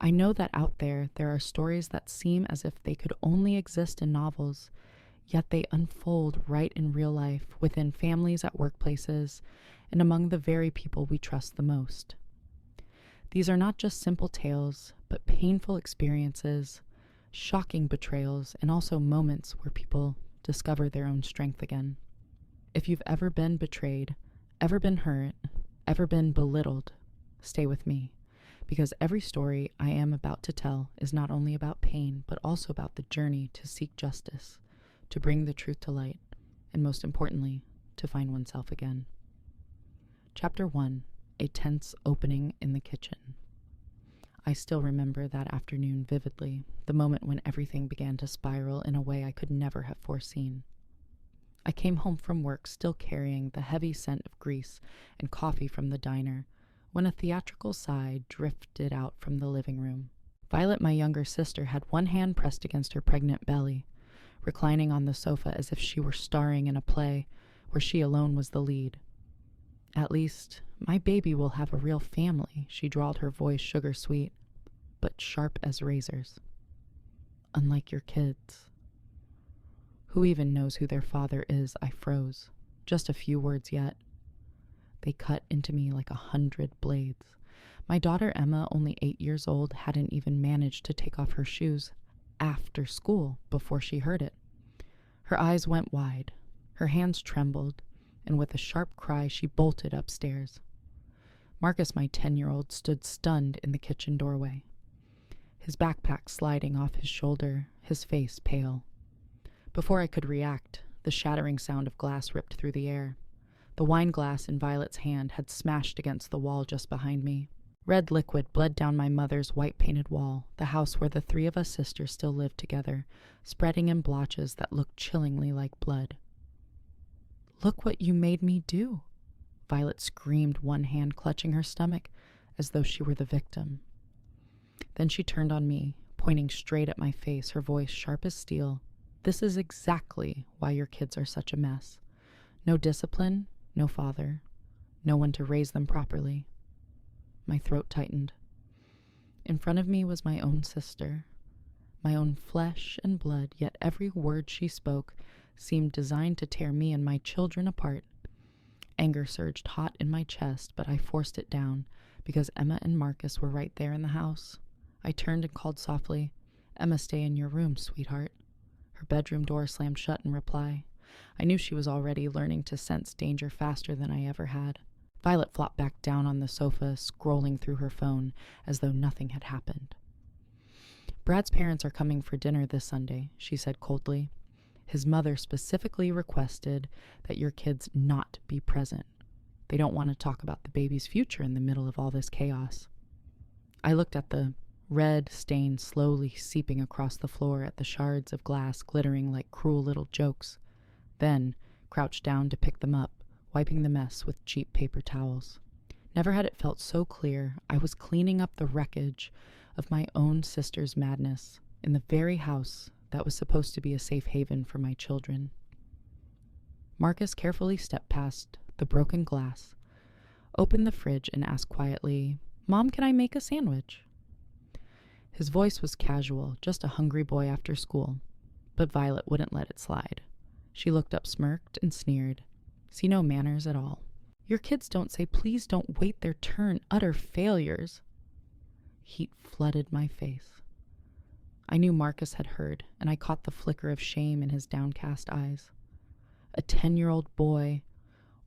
I know that out there are stories that seem as if they could only exist in novels, yet they unfold right in real life, within families, at workplaces, and among the very people we trust the most. These are not just simple tales, but painful experiences, shocking betrayals, and also moments where people discover their own strength again. If you've ever been betrayed, ever been hurt, ever been belittled, stay with me, because every story I am about to tell is not only about pain, but also about the journey to seek justice, to bring the truth to light, and most importantly, to find oneself again. Chapter 1: A tense opening in the kitchen. I still remember that afternoon vividly, the moment when everything began to spiral in a way I could never have foreseen. I came home from work still carrying the heavy scent of grease and coffee from the diner, when a theatrical sigh drifted out from the living room. Violet, my younger sister, had one hand pressed against her pregnant belly, reclining on the sofa as if she were starring in a play where she alone was the lead. "At least, my baby will have a real family," she drawled, her voice sugar-sweet, but sharp as razors. "Unlike your kids." "Who even knows who their father is?" I froze. Just a few words yet. They cut into me like 100 blades. My daughter Emma, only 8 years old, hadn't even managed to take off her shoes after school before she heard it. Her eyes went wide, her hands trembled, and with a sharp cry she bolted upstairs. Marcus, my 10-year-old, stood stunned in the kitchen doorway, his backpack sliding off his shoulder, his face pale. Before I could react, the shattering sound of glass ripped through the air. The wine glass in Violet's hand had smashed against the wall just behind me. Red liquid bled down my mother's white-painted wall, the house where the 3 of us sisters still lived together, spreading in blotches that looked chillingly like blood. "Look what you made me do!" Violet screamed, one hand clutching her stomach, as though she were the victim. Then she turned on me, pointing straight at my face, her voice sharp as steel. "This is exactly why your kids are such a mess. No discipline, no father, no one to raise them properly." My throat tightened. In front of me was my own sister, my own flesh and blood, yet every word she spoke seemed designed to tear me and my children apart. Anger surged hot in my chest, but I forced it down because Emma and Marcus were right there in the house. I turned and called softly, "Emma, stay in your room, sweetheart." Her bedroom door slammed shut in reply. I knew she was already learning to sense danger faster than I ever had. Violet flopped back down on the sofa, scrolling through her phone as though nothing had happened. "Brad's parents are coming for dinner this Sunday," she said coldly. "His mother specifically requested that your kids not be present. They don't want to talk about the baby's future in the middle of all this chaos." I looked at the red stain slowly seeping across the floor, at the shards of glass glittering like cruel little jokes, then crouched down to pick them up, wiping the mess with cheap paper towels. Never had it felt so clear. I was cleaning up the wreckage of my own sister's madness in the very house that was supposed to be a safe haven for my children. Marcus carefully stepped past the broken glass, opened the fridge, and asked quietly, "Mom, can I make a sandwich?" His voice was casual, just a hungry boy after school, but Violet wouldn't let it slide. She looked up, smirked, and sneered. "See no manners at all. Your kids don't say please don't wait their turn, utter failures." Heat flooded my face. I knew Marcus had heard, and I caught the flicker of shame in his downcast eyes. A 10-year-old boy,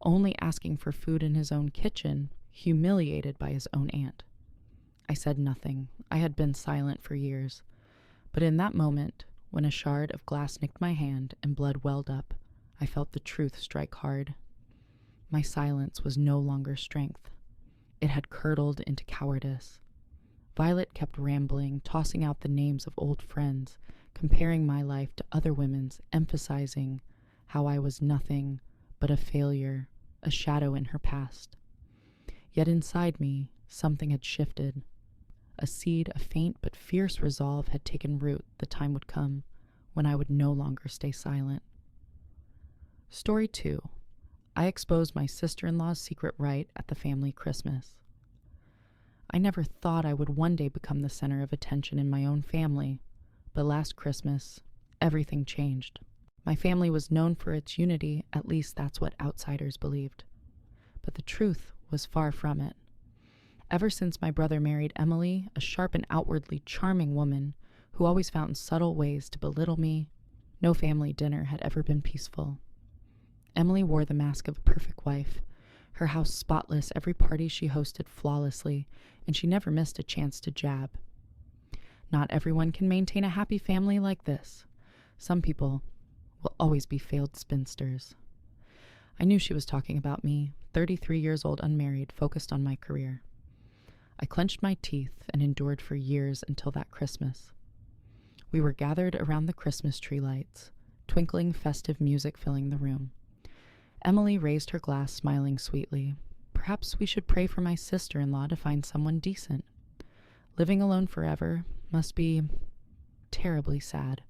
only asking for food in his own kitchen, humiliated by his own aunt. I said nothing. I had been silent for years. But in that moment, when a shard of glass nicked my hand and blood welled up, I felt the truth strike hard. My silence was no longer strength. It had curdled into cowardice. Violet kept rambling, tossing out the names of old friends, comparing my life to other women's, emphasizing how I was nothing but a failure, a shadow in her past. Yet inside me, something had shifted. A seed of faint but fierce resolve had taken root. The time would come when I would no longer stay silent. Story 2. I exposed my sister-in-law's secret rite at the family Christmas. I never thought I would one day become the center of attention in my own family, but last Christmas, everything changed. My family was known for its unity, at least that's what outsiders believed. But the truth was far from it. Ever since my brother married Emily, a sharp and outwardly charming woman who always found subtle ways to belittle me, no family dinner had ever been peaceful. Emily wore the mask of a perfect wife, her house spotless, every party she hosted flawlessly, and she never missed a chance to jab. Not everyone can maintain a happy family like this. Some people will always be failed spinsters. I knew she was talking about me, 33 years old, unmarried, focused on my career. I clenched my teeth and endured for years until that Christmas. We were gathered around the Christmas tree lights, twinkling festive music filling the room. Emily raised her glass, smiling sweetly. Perhaps we should pray for my sister-in-law to find someone decent. Living alone forever must be terribly sad.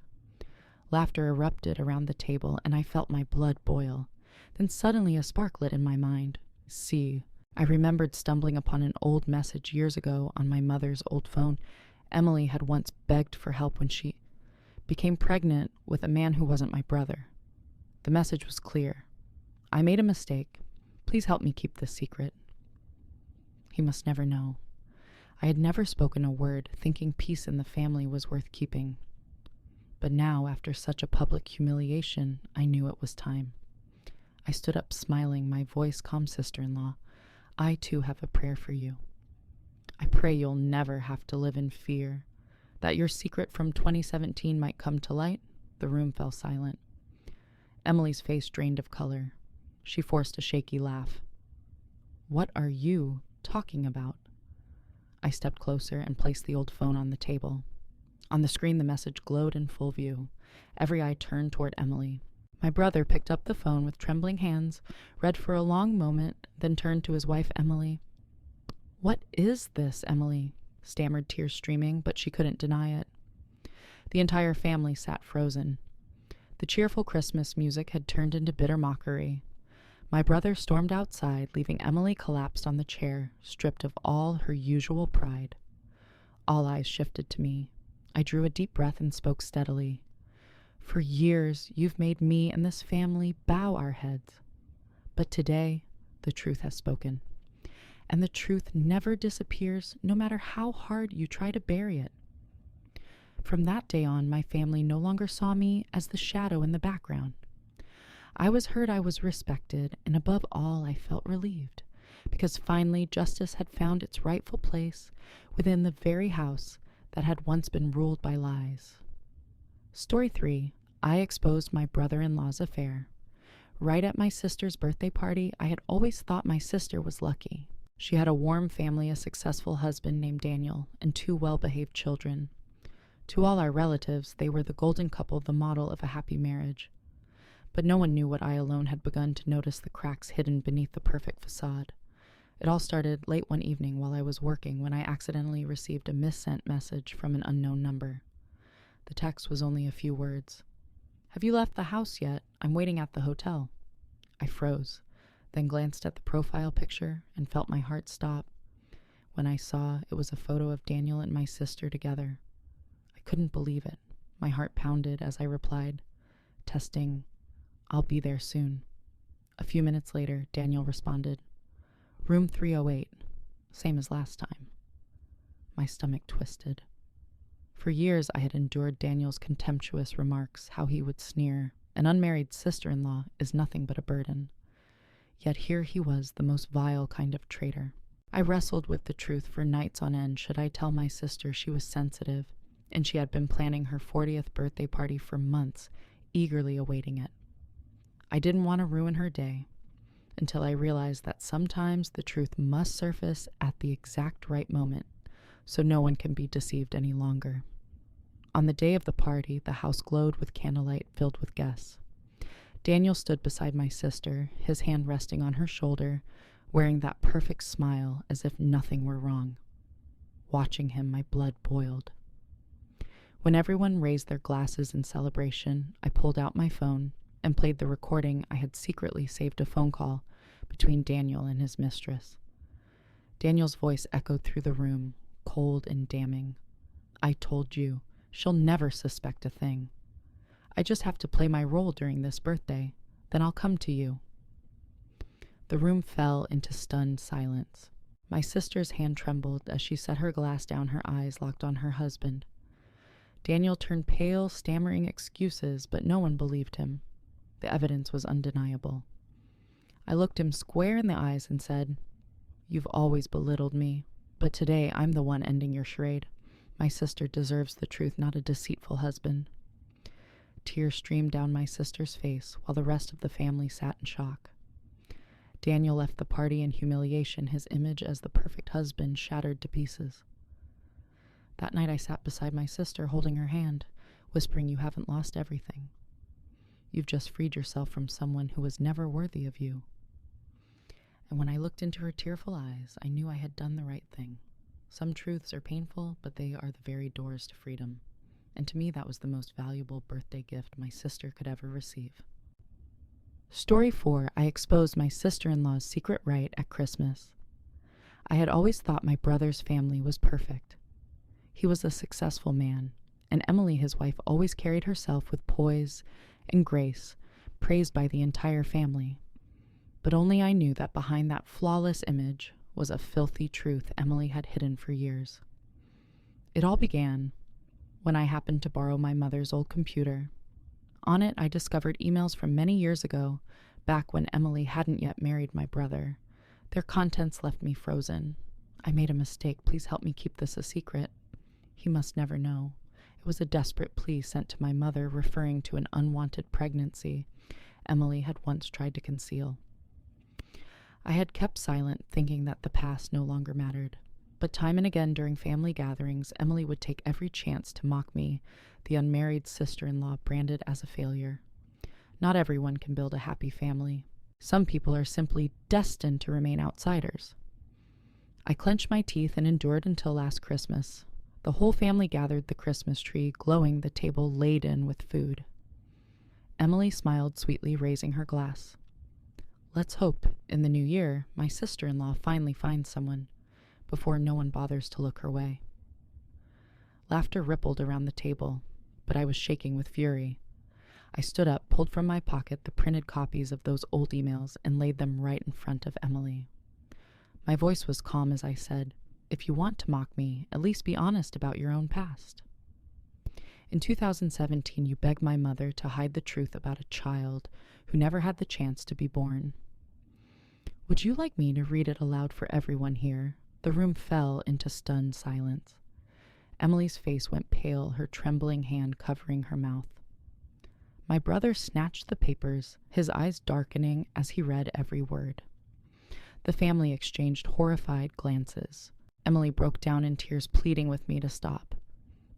Laughter erupted around the table, and I felt my blood boil. Then suddenly a spark lit in my mind. See, I remembered stumbling upon an old message years ago on my mother's old phone. Emily had once begged for help when she became pregnant with a man who wasn't my brother. The message was clear. I made a mistake. Please help me keep this secret. He must never know. I had never spoken a word, thinking peace in the family was worth keeping. But now, after such a public humiliation, I knew it was time. I stood up smiling, my voice calm. Sister-in-law, I too have a prayer for you. I pray you'll never have to live in fear. That your secret from 2017 might come to light. The room fell silent. Emily's face drained of color. She forced a shaky laugh. What are you talking about? I stepped closer and placed the old phone on the table. On the screen, the message glowed in full view. Every eye turned toward Emily. My brother picked up the phone with trembling hands, read for a long moment, then turned to his wife, Emily. What is this, Emily? Stammered, tears streaming, but she couldn't deny it. The entire family sat frozen. The cheerful Christmas music had turned into bitter mockery. My brother stormed outside, leaving Emily collapsed on the chair, stripped of all her usual pride. All eyes shifted to me. I drew a deep breath and spoke steadily. For years, you've made me and this family bow our heads. But today, the truth has spoken. And the truth never disappears, no matter how hard you try to bury it. From that day on, my family no longer saw me as the shadow in the background. I was heard, I was respected, and above all, I felt relieved, because finally justice had found its rightful place within the very house that had once been ruled by lies. Story 3. I exposed my brother-in-law's affair. Right at my sister's birthday party, I had always thought my sister was lucky. She had a warm family, a successful husband named Daniel, and 2 well-behaved children. To all our relatives, they were the golden couple, the model of a happy marriage. But no one knew what I alone had begun to notice, the cracks hidden beneath the perfect facade. It all started late one evening while I was working when I accidentally received a missent message from an unknown number. The text was only a few words. Have you left the house yet? I'm waiting at the hotel. I froze, then glanced at the profile picture and felt my heart stop when I saw it was a photo of Daniel and my sister together. I couldn't believe it. My heart pounded as I replied, testing, I'll be there soon. A few minutes later, Daniel responded, Room 308, same as last time. My stomach twisted. For years I had endured Daniel's contemptuous remarks, how he would sneer, an unmarried sister-in-law is nothing but a burden. Yet here he was, the most vile kind of traitor. I wrestled with the truth for nights on end. Should I tell my sister she was sensitive, and she had been planning her 40th birthday party for months, eagerly awaiting it? I didn't want to ruin her day, until I realized that sometimes the truth must surface at the exact right moment, so no one can be deceived any longer. On the day of the party, the house glowed with candlelight filled with guests. Daniel stood beside my sister, his hand resting on her shoulder, wearing that perfect smile as if nothing were wrong. Watching him, my blood boiled. When everyone raised their glasses in celebration, I pulled out my phone and played the recording I had secretly saved, a phone call between Daniel and his mistress. Daniel's voice echoed through the room, cold and damning. I told you, she'll never suspect a thing. I just have to play my role during this birthday, then I'll come to you. The room fell into stunned silence. My sister's hand trembled as she set her glass down, her eyes locked on her husband. Daniel turned pale, stammering excuses, but no one believed him. The evidence was undeniable. I looked him square in the eyes and said, You've always belittled me, but today I'm the one ending your charade. My sister deserves the truth, not a deceitful husband. Tears streamed down my sister's face while the rest of the family sat in shock. Daniel left the party in humiliation, his image as the perfect husband shattered to pieces. That night I sat beside my sister, holding her hand, whispering, You haven't lost everything. You've just freed yourself from someone who was never worthy of you. And when I looked into her tearful eyes, I knew I had done the right thing. Some truths are painful, but they are the very doors to freedom. And to me, that was the most valuable birthday gift my sister could ever receive. Story 4. I exposed my sister-in-law's secret rite at Christmas. I had always thought my brother's family was perfect. He was a successful man, and Emily, his wife, always carried herself with poise and grace, praised by the entire family. But only I knew that behind that flawless image was a filthy truth Emily had hidden for years. It all began when I happened to borrow my mother's old computer. On it, I discovered emails from many years ago, back when Emily hadn't yet married my brother. Their contents left me frozen. I made a mistake. Please help me keep this a secret. He must never know. It was a desperate plea sent to my mother, referring to an unwanted pregnancy Emily had once tried to conceal. I had kept silent, thinking that the past no longer mattered. But time and again during family gatherings, Emily would take every chance to mock me, the unmarried sister-in-law branded as a failure. Not everyone can build a happy family. Some people are simply destined to remain outsiders. I clenched my teeth and endured until last Christmas. The whole family gathered the Christmas tree, glowing, the table laden with food. Emily smiled sweetly, raising her glass. Let's hope, in the new year, my sister-in-law finally finds someone, before no one bothers to look her way. Laughter rippled around the table, but I was shaking with fury. I stood up, pulled from my pocket the printed copies of those old emails, and laid them right in front of Emily. My voice was calm as I said, If you want to mock me, at least be honest about your own past. In 2017, you begged my mother to hide the truth about a child who never had the chance to be born. Would you like me to read it aloud for everyone here? The room fell into stunned silence. Emily's face went pale, her trembling hand covering her mouth. My brother snatched the papers, his eyes darkening as he read every word. The family exchanged horrified glances. Emily broke down in tears, pleading with me to stop.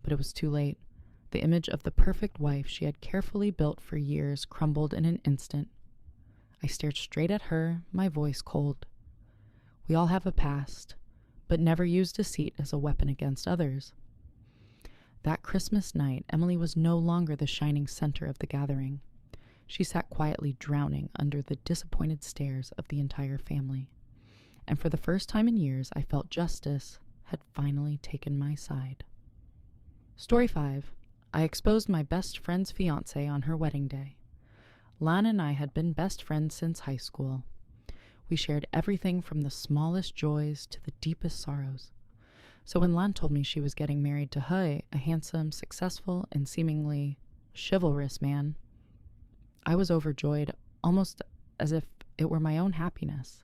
But it was too late. The image of the perfect wife she had carefully built for years crumbled in an instant. I stared straight at her, my voice cold. We all have a past, but never use deceit as a weapon against others. That Christmas night, Emily was no longer the shining center of the gathering. She sat quietly drowning under the disappointed stares of the entire family. And for the first time in years, I felt justice had finally taken my side. Story 5. I exposed my best friend's fiancé on her wedding day. Lan and I had been best friends since high school. We shared everything from the smallest joys to the deepest sorrows. So when Lan told me she was getting married to Hui, a handsome, successful, and seemingly chivalrous man, I was overjoyed, almost as if it were my own happiness.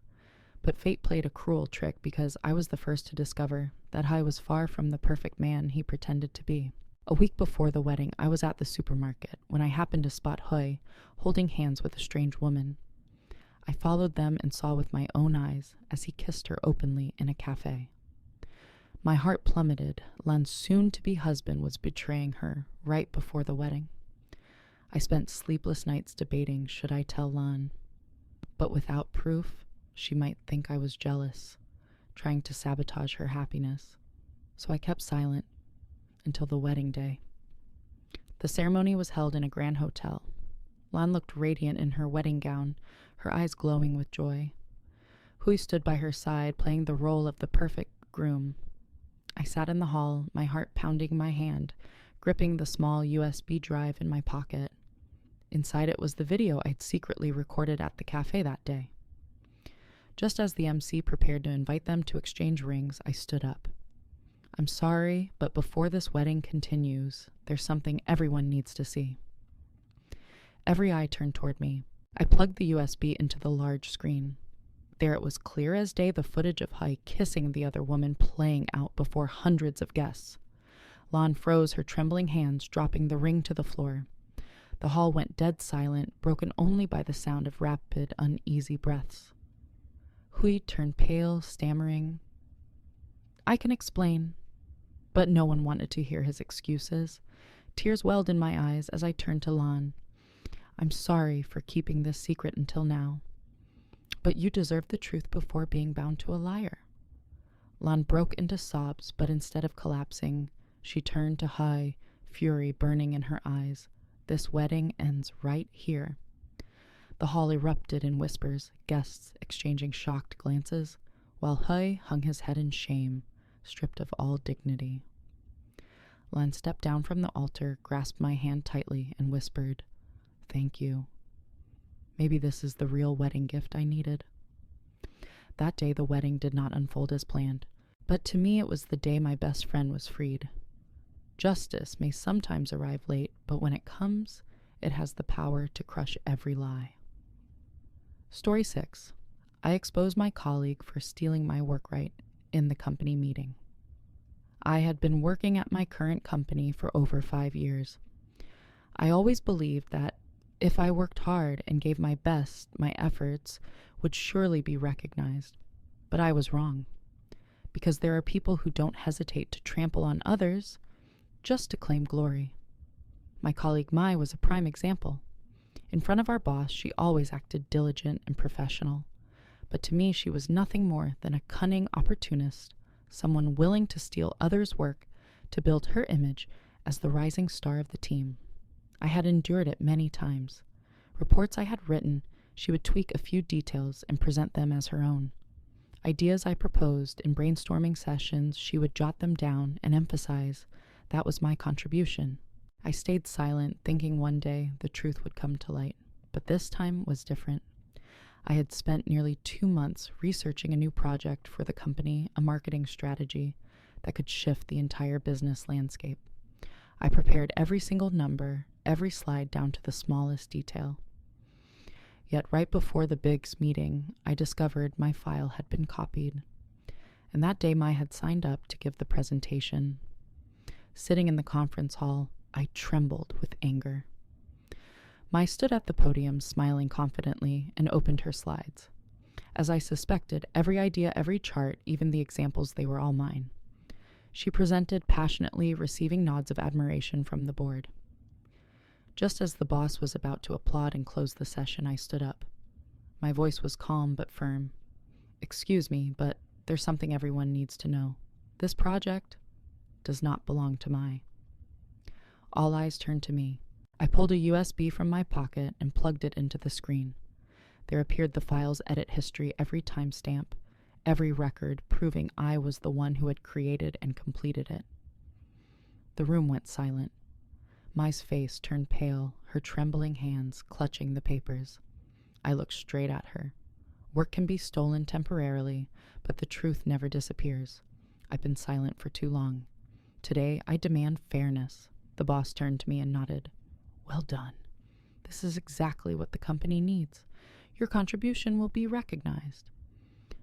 But fate played a cruel trick because I was the first to discover that Hui was far from the perfect man he pretended to be. A week before the wedding, I was at the supermarket when I happened to spot Hui holding hands with a strange woman. I followed them and saw with my own eyes as he kissed her openly in a cafe. My heart plummeted. Lan's soon-to-be husband was betraying her right before the wedding. I spent sleepless nights debating should I tell Lan, but without proof, she might think I was jealous, trying to sabotage her happiness. So I kept silent until the wedding day. The ceremony was held in a grand hotel. Lan looked radiant in her wedding gown, her eyes glowing with joy. Hui stood by her side, playing the role of the perfect groom. I sat in the hall, my heart pounding my hand, gripping the small USB drive in my pocket. Inside it was the video I'd secretly recorded at the cafe that day. Just as the MC prepared to invite them to exchange rings, I stood up. I'm sorry, but before this wedding continues, there's something everyone needs to see. Every eye turned toward me. I plugged the USB into the large screen. There it was, clear as day, the footage of Hai kissing the other woman playing out before hundreds of guests. Lan froze, her trembling hands dropping the ring to the floor. The hall went dead silent, broken only by the sound of rapid, uneasy breaths. Hui turned pale, stammering, "I can explain." But no one wanted to hear his excuses. Tears welled in my eyes as I turned to Lan. "I'm sorry for keeping this secret until now. But you deserve the truth before being bound to a liar." Lan broke into sobs, but instead of collapsing, she turned to Hai, fury burning in her eyes. "This wedding ends right here." The hall erupted in whispers, guests exchanging shocked glances, while Hai hung his head in shame, stripped of all dignity. Lan stepped down from the altar, grasped my hand tightly, and whispered, "Thank you. Maybe this is the real wedding gift I needed." That day the wedding did not unfold as planned, but to me it was the day my best friend was freed. Justice may sometimes arrive late, but when it comes, it has the power to crush every lie. Story 6. I expose my colleague for stealing my work right in the company meeting. I had been working at my current company for over 5 years. I always believed that if I worked hard and gave my best, my efforts would surely be recognized. But I was wrong, because there are people who don't hesitate to trample on others just to claim glory. My colleague Mai was a prime example. In front of our boss, she always acted diligent and professional, but to me she was nothing more than a cunning opportunist, someone willing to steal others' work to build her image as the rising star of the team. I had endured it many times. Reports I had written, she would tweak a few details and present them as her own. Ideas I proposed in brainstorming sessions, she would jot them down and emphasize that was my contribution. I stayed silent, thinking one day the truth would come to light. But this time was different. I had spent nearly 2 months researching a new project for the company, a marketing strategy that could shift the entire business landscape. I prepared every single number, every slide down to the smallest detail. Yet right before the big meeting, I discovered my file had been copied. And that day Mai had signed up to give the presentation. Sitting in the conference hall, I trembled with anger. Mai stood at the podium, smiling confidently, and opened her slides. As I suspected, every idea, every chart, even the examples, they were all mine. She presented passionately, receiving nods of admiration from the board. Just as the boss was about to applaud and close the session, I stood up. My voice was calm but firm. "Excuse me, but there's something everyone needs to know. This project does not belong to Mai." All eyes turned to me. I pulled a USB from my pocket and plugged it into the screen. There appeared the file's edit history, every timestamp, every record, proving I was the one who had created and completed it. The room went silent. Mai's face turned pale, her trembling hands clutching the papers. I looked straight at her. Work can be stolen temporarily, but the truth never disappears. I've been silent for too long. Today, I demand fairness. The boss turned to me and nodded. "Well done. This is exactly what the company needs. Your contribution will be recognized."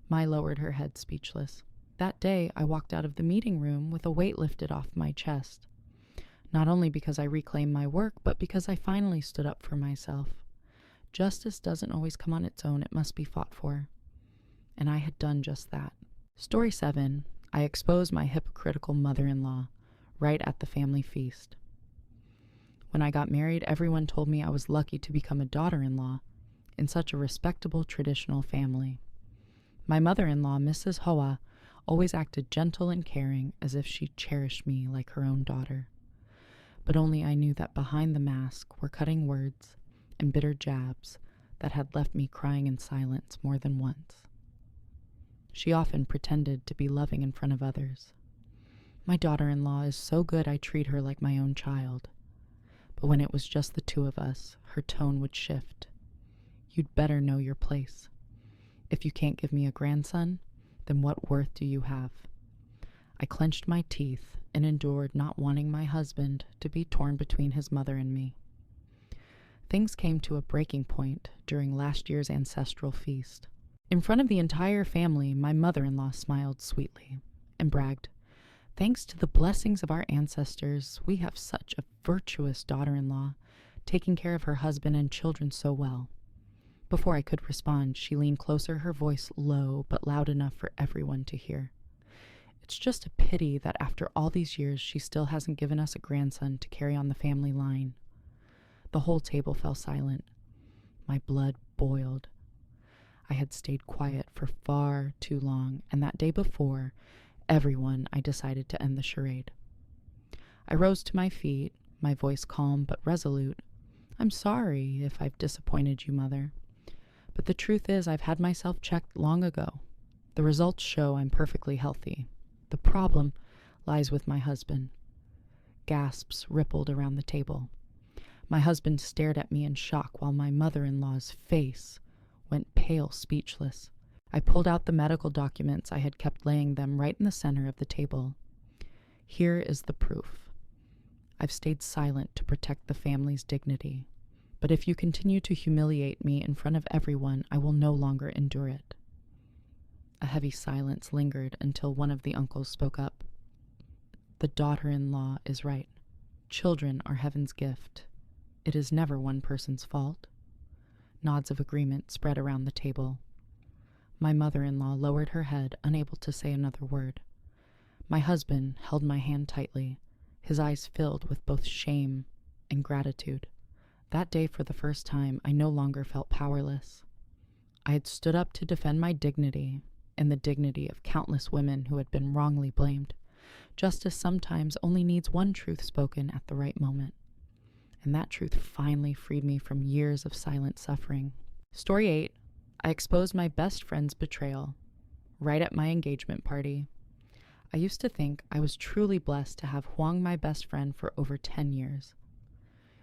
Mai lowered her head, speechless. That day, I walked out of the meeting room with a weight lifted off my chest. Not only because I reclaimed my work, but because I finally stood up for myself. Justice doesn't always come on its own, it must be fought for. And I had done just that. Story 7. I exposed my hypocritical mother-in-law, right at the family feast. When I got married, everyone told me I was lucky to become a daughter-in-law in such a respectable traditional family. My mother-in-law, Mrs. Hoa, always acted gentle and caring, as if she cherished me like her own daughter. But only I knew that behind the mask were cutting words and bitter jabs that had left me crying in silence more than once. She often pretended to be loving in front of others. My daughter-in-law is so good I treat her like my own child. But when it was just the two of us, her tone would shift. You'd better know your place. If you can't give me a grandson, then what worth do you have? I clenched my teeth and endured not wanting my husband to be torn between his mother and me. Things came to a breaking point during last year's ancestral feast. In front of the entire family, my mother-in-law smiled sweetly and bragged, "Thanks to the blessings of our ancestors, we have such a virtuous daughter-in-law, taking care of her husband and children so well." Before I could respond, she leaned closer, her voice low but loud enough for everyone to hear. "It's just a pity that after all these years, she still hasn't given us a grandson to carry on the family line." The whole table fell silent. My blood boiled. I had stayed quiet for far too long, and that day before everyone, I decided to end the charade. I rose to my feet, my voice calm but resolute. "I'm sorry if I've disappointed you, Mother. But the truth is I've had myself checked long ago. The results show I'm perfectly healthy. The problem lies with my husband." Gasps rippled around the table. My husband stared at me in shock while my mother-in-law's face went pale, speechless. I pulled out the medical documents I had kept, laying them right in the center of the table. "Here is the proof. I've stayed silent to protect the family's dignity. But if you continue to humiliate me in front of everyone, I will no longer endure it." A heavy silence lingered until one of the uncles spoke up. "The daughter-in-law is right. Children are heaven's gift. It is never one person's fault." Nods of agreement spread around the table. My mother-in-law lowered her head, unable to say another word. My husband held my hand tightly, his eyes filled with both shame and gratitude. That day, for the first time, I no longer felt powerless. I had stood up to defend my dignity and the dignity of countless women who had been wrongly blamed. Justice sometimes only needs one truth spoken at the right moment. And that truth finally freed me from years of silent suffering. Story 8. I exposed my best friend's betrayal. Right at my engagement party. I used to think I was truly blessed to have Huang, my best friend, for over 10 years.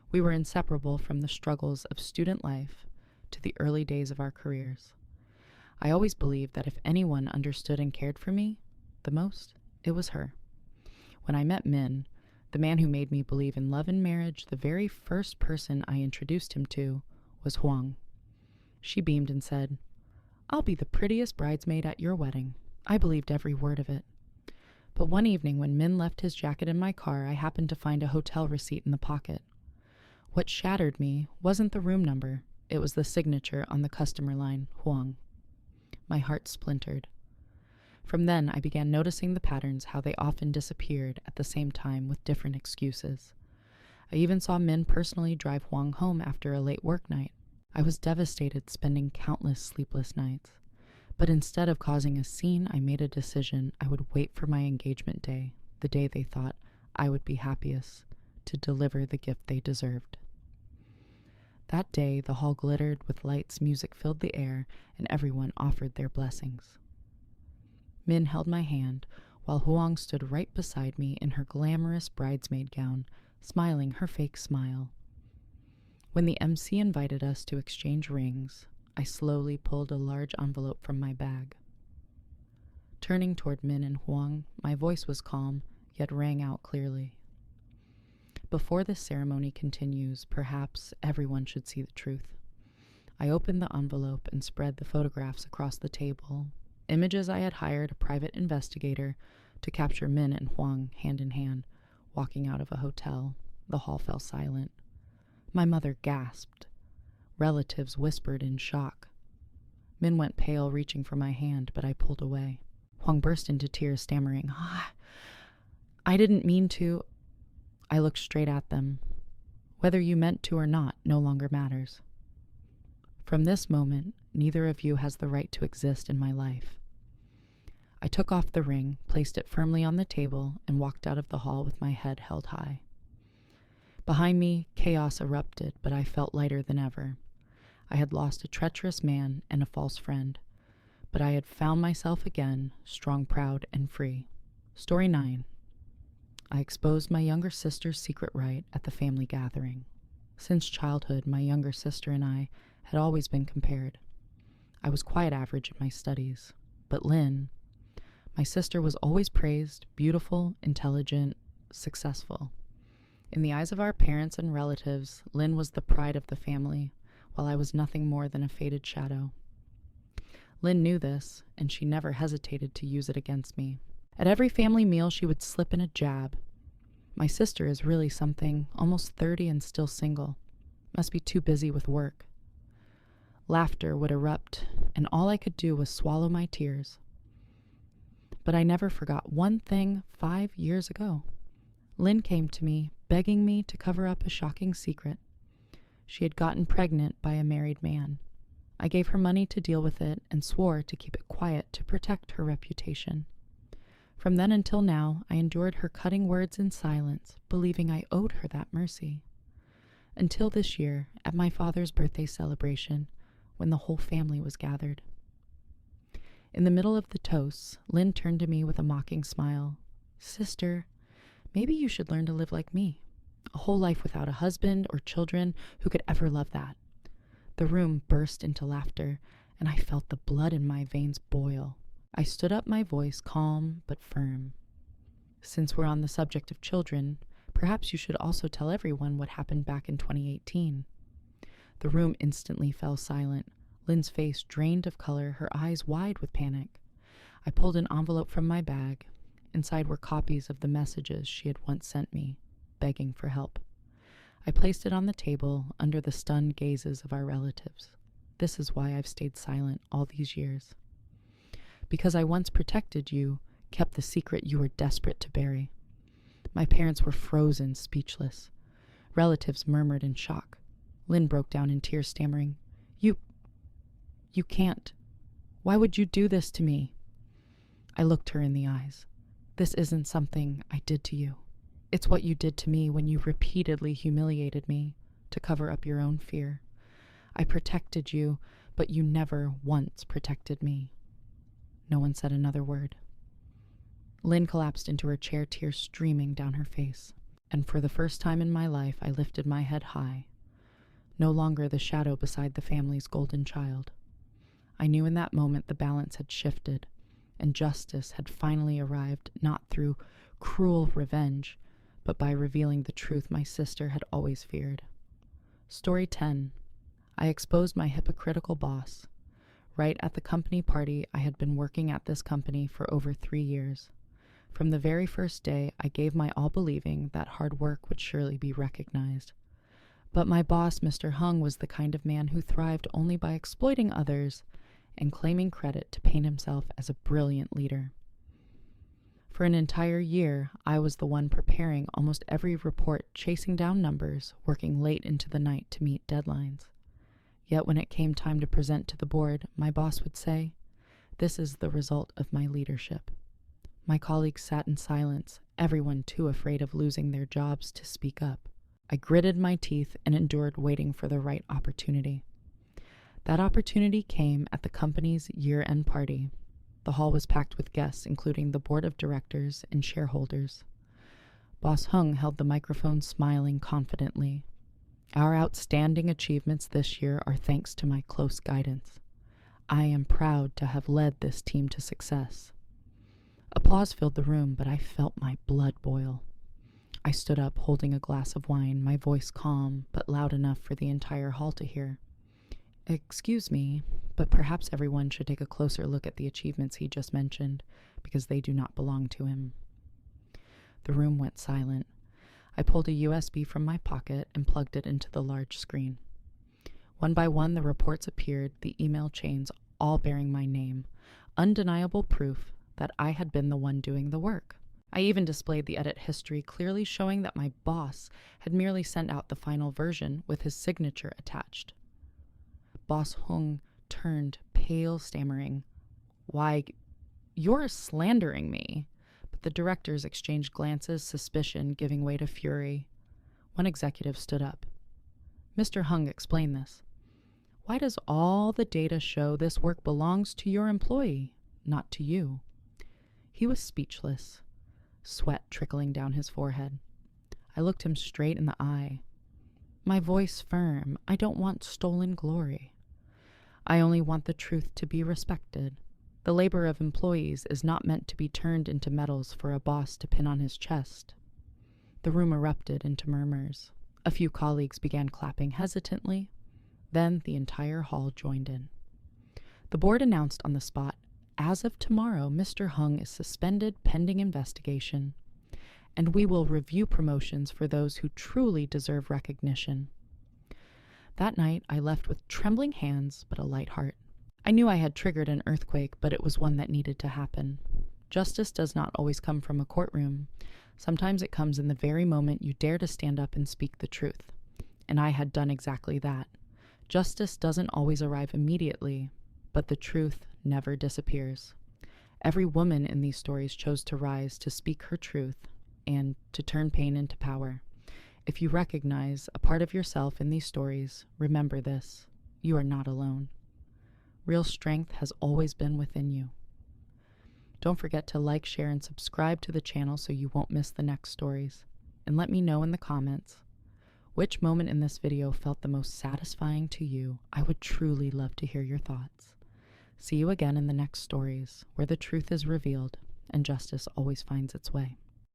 We were inseparable from the struggles of student life to the early days of our careers. I always believed that if anyone understood and cared for me the most, it was her. When I met Min, the man who made me believe in love and marriage, the very first person I introduced him to was Huang. She beamed and said, "I'll be the prettiest bridesmaid at your wedding." I believed every word of it. But one evening when Min left his jacket in my car, I happened to find a hotel receipt in the pocket. What shattered me wasn't the room number, it was the signature on the customer line, Huang. My heart splintered. From then, I began noticing the patterns, how they often disappeared at the same time with different excuses. I even saw Min personally drive Huang home after a late work night. I was devastated, spending countless sleepless nights. But instead of causing a scene, I made a decision I would wait for my engagement day, the day they thought I would be happiest, to deliver the gift they deserved. That day, the hall glittered with lights, music filled the air, and everyone offered their blessings. Min held my hand, while Huang stood right beside me in her glamorous bridesmaid gown, smiling her fake smile. When the MC invited us to exchange rings, I slowly pulled a large envelope from my bag. Turning toward Min and Huang, my voice was calm, yet rang out clearly. Before this ceremony continues, perhaps everyone should see the truth. I opened the envelope and spread the photographs across the table, images I had hired a private investigator to capture Min and Huang hand in hand, walking out of a hotel. The hall fell silent. My mother gasped. Relatives whispered in shock. Min went pale, reaching for my hand, but I pulled away. Huang burst into tears, stammering, "I didn't mean to." I looked straight at them. "Whether you meant to or not no longer matters. From this moment, neither of you has the right to exist in my life." I took off the ring, placed it firmly on the table, and walked out of the hall with my head held high. Behind me, chaos erupted, but I felt lighter than ever. I had lost a treacherous man and a false friend, but I had found myself again, strong, proud, and free. Story 9. I exposed my younger sister's secret rite at the family gathering. Since childhood, my younger sister and I had always been compared. I was quite average in my studies, but Lynn, my sister, was always praised, beautiful, intelligent, successful. In the eyes of our parents and relatives, Lynn was the pride of the family, while I was nothing more than a faded shadow. Lynn knew this, and she never hesitated to use it against me. At every family meal, she would slip in a jab. My sister is really something, almost 30 and still single. Must be too busy with work. Laughter would erupt, and all I could do was swallow my tears. But I never forgot one thing 5 years ago. Lynn came to me, begging me to cover up a shocking secret. She had gotten pregnant by a married man. I gave her money to deal with it and swore to keep it quiet to protect her reputation. From then until now, I endured her cutting words in silence, believing I owed her that mercy. Until this year, at my father's birthday celebration, when the whole family was gathered. In the middle of the toasts, Lynn turned to me with a mocking smile. "Sister, maybe you should learn to live like me. A whole life without a husband or children. Who could ever love that?" The room burst into laughter, and I felt the blood in my veins boil. I stood up, my voice calm but firm. "Since we're on the subject of children, perhaps you should also tell everyone what happened back in 2018. The room instantly fell silent. Lynn's face drained of color, her eyes wide with panic. I pulled an envelope from my bag. Inside were copies of the messages she had once sent me, begging for help. I placed it on the table under the stunned gazes of our relatives. This is why I've stayed silent all these years. Because I once protected you, kept the secret you were desperate to bury. My parents were frozen, speechless. Relatives murmured in shock. Lynn broke down in tears, stammering, You can't. Why would you do this to me?" I looked her in the eyes. "This isn't something I did to you. It's what you did to me when you repeatedly humiliated me to cover up your own fear. I protected you, but you never once protected me." No one said another word. Lynn collapsed into her chair, tears streaming down her face. And for the first time in my life, I lifted my head high. No longer the shadow beside the family's golden child. I knew in that moment the balance had shifted, and justice had finally arrived, not through cruel revenge, but by revealing the truth my sister had always feared. Story 10. I exposed my hypocritical boss. Right at the company party, I had been working at this company for over 3 years. From the very first day, I gave my all, believing that hard work would surely be recognized. But my boss, Mr. Hung, was the kind of man who thrived only by exploiting others and claiming credit to paint himself as a brilliant leader. For an entire year, I was the one preparing almost every report, chasing down numbers, working late into the night to meet deadlines. Yet when it came time to present to the board, my boss would say, "This is the result of my leadership." My colleagues sat in silence, everyone too afraid of losing their jobs to speak up. I gritted my teeth and endured, waiting for the right opportunity. That opportunity came at the company's year-end party. The hall was packed with guests, including the board of directors and shareholders. Boss Hung held the microphone, smiling confidently. "Our outstanding achievements this year are thanks to my close guidance. I am proud to have led this team to success." Applause filled the room, but I felt my blood boil. I stood up, holding a glass of wine, my voice calm, but loud enough for the entire hall to hear. "Excuse me, but perhaps everyone should take a closer look at the achievements he just mentioned, because they do not belong to him." The room went silent. I pulled a USB from my pocket and plugged it into the large screen. One by one, the reports appeared, the email chains, all bearing my name, undeniable proof that I had been the one doing the work. I even displayed the edit history, clearly showing that my boss had merely sent out the final version with his signature attached. Boss Hung turned pale, stammering, "Why, you're slandering me." But the directors exchanged glances, suspicion giving way to fury. One executive stood up. "Mr. Hung, explain this." Why does all the data show this work belongs to your employee, not to you?" He was speechless, sweat trickling down his forehead. I looked him straight in the eye, my voice firm. "I don't want stolen glory. I only want the truth to be respected. The labor of employees is not meant to be turned into medals for a boss to pin on his chest." The room erupted into murmurs. A few colleagues began clapping hesitantly. Then the entire hall joined in. The board announced on the spot, "As of tomorrow, Mr. Hung is suspended pending investigation, and we will review promotions for those who truly deserve recognition." That night, I left with trembling hands but a light heart. I knew I had triggered an earthquake, but it was one that needed to happen. Justice does not always come from a courtroom. Sometimes it comes in the very moment you dare to stand up and speak the truth. And I had done exactly that. Justice doesn't always arrive immediately, but the truth never disappears. Every woman in these stories chose to rise, to speak her truth, and to turn pain into power. If you recognize a part of yourself in these stories, remember this: you are not alone. Real strength has always been within you. Don't forget to like, share, and subscribe to the channel so you won't miss the next stories. And let me know in the comments which moment in this video felt the most satisfying to you. I would truly love to hear your thoughts. See you again in the next stories, where the truth is revealed and justice always finds its way.